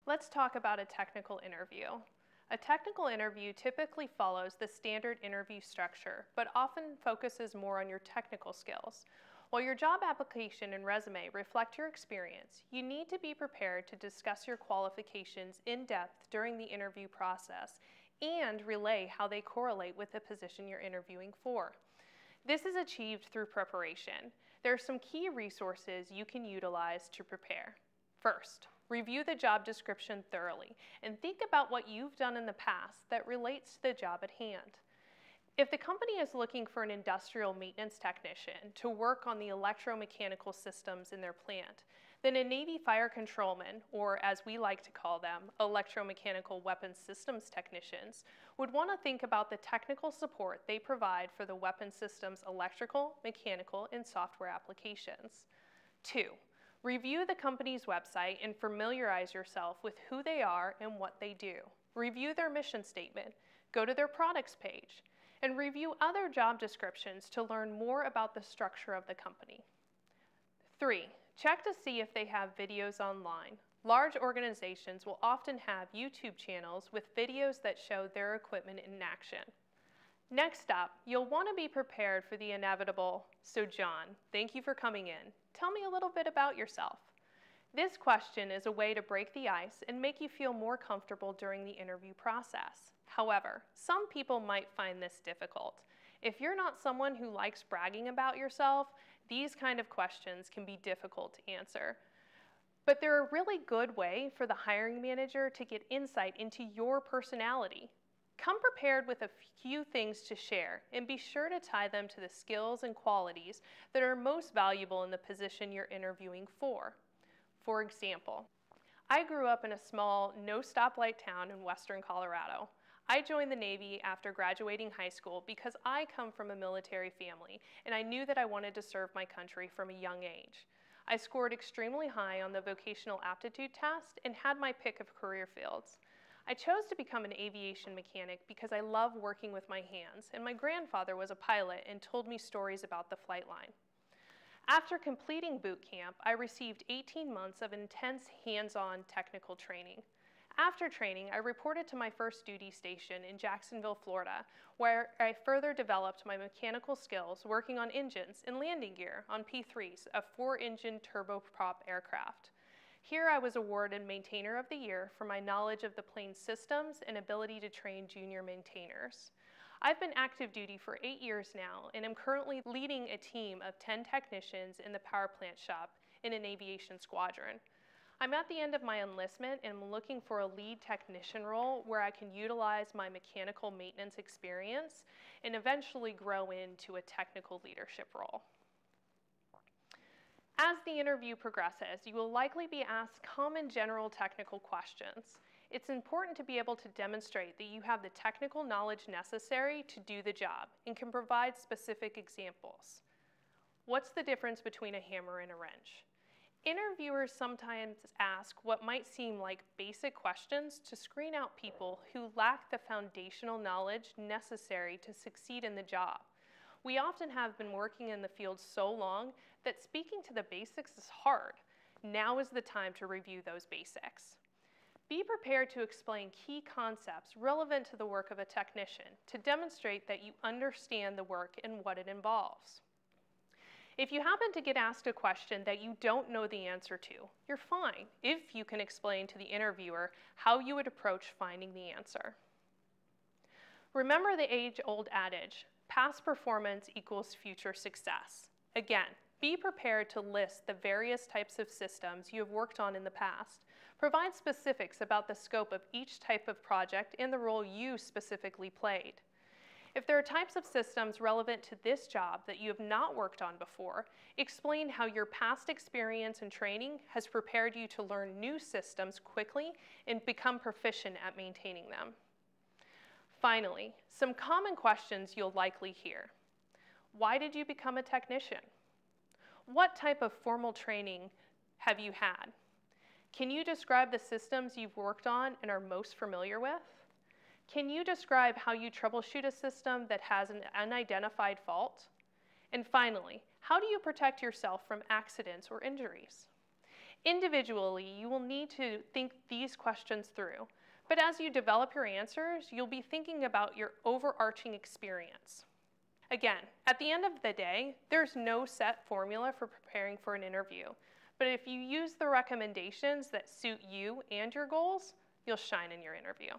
Let's talk about a technical interview. A technical interview typically follows the standard interview structure, but often focuses more on your technical skills. While your job application and resume reflect your experience, you need to be prepared to discuss your qualifications in depth during the interview process and relay how they correlate with the position you're interviewing for. This is achieved through preparation. There are some key resources you can utilize to prepare. First, review the job description thoroughly and think about what you've done in the past that relates to the job at hand. If the company is looking for an industrial maintenance technician to work on the electromechanical systems in their plant, then a Navy fire controlman, or as we like to call them, electromechanical weapons systems technicians, would want to think about the technical support they provide for the weapon systems electrical, mechanical, and software applications. 2. Review the company's website and familiarize yourself with who they are and what they do. Review their mission statement, go to their products page, and review other job descriptions to learn more about the structure of the company. 3. Check to see if they have videos online. Large organizations will often have YouTube channels with videos that show their equipment in action. Next up, you'll want to be prepared for the inevitable, "So John, thank you for coming in. Tell me a little bit about yourself." This question is a way to break the ice and make you feel more comfortable during the interview process. However, some people might find this difficult. If you're not someone who likes bragging about yourself, these kind of questions can be difficult to answer. But they're a really good way for the hiring manager to get insight into your personality. Come prepared with a few things to share and be sure to tie them to the skills and qualities that are most valuable in the position you're interviewing for. For example, I grew up in a small, no stoplight town in western Colorado. I joined the Navy after graduating high school because I come from a military family and I knew that I wanted to serve my country from a young age. I scored extremely high on the vocational aptitude test and had my pick of career fields. I chose to become an aviation mechanic because I love working with my hands, and my grandfather was a pilot and told me stories about the flight line. After completing boot camp, I received 18 months of intense hands-on technical training. After training, I reported to my first duty station in Jacksonville, Florida, where I further developed my mechanical skills working on engines and landing gear on P-3s, a 4-engine turboprop aircraft. Here I was awarded Maintainer of the Year for my knowledge of the plane's systems and ability to train junior maintainers. I've been active duty for 8 years now and am currently leading a team of 10 technicians in the power plant shop in an aviation squadron. I'm at the end of my enlistment and am looking for a lead technician role where I can utilize my mechanical maintenance experience and eventually grow into a technical leadership role. As the interview progresses, you will likely be asked common general technical questions. It's important to be able to demonstrate that you have the technical knowledge necessary to do the job and can provide specific examples. What's the difference between a hammer and a wrench? Interviewers sometimes ask what might seem like basic questions to screen out people who lack the foundational knowledge necessary to succeed in the job. We often have been working in the field so long that speaking to the basics is hard. Now is the time to review those basics. Be prepared to explain key concepts relevant to the work of a technician to demonstrate that you understand the work and what it involves. If you happen to get asked a question that you don't know the answer to, you're fine if you can explain to the interviewer how you would approach finding the answer. Remember the age-old adage, past performance equals future success. Again, be prepared to list the various types of systems you have worked on in the past. Provide specifics about the scope of each type of project and the role you specifically played. If there are types of systems relevant to this job that you have not worked on before, explain how your past experience and training has prepared you to learn new systems quickly and become proficient at maintaining them. Finally, some common questions you'll likely hear. Why did you become a technician? What type of formal training have you had? Can you describe the systems you've worked on and are most familiar with? Can you describe how you troubleshoot a system that has an unidentified fault? And finally, how do you protect yourself from accidents or injuries? Individually, you will need to think these questions through, but as you develop your answers, you'll be thinking about your overarching experience. Again, at the end of the day, there's no set formula for preparing for an interview, but if you use the recommendations that suit you and your goals, you'll shine in your interview.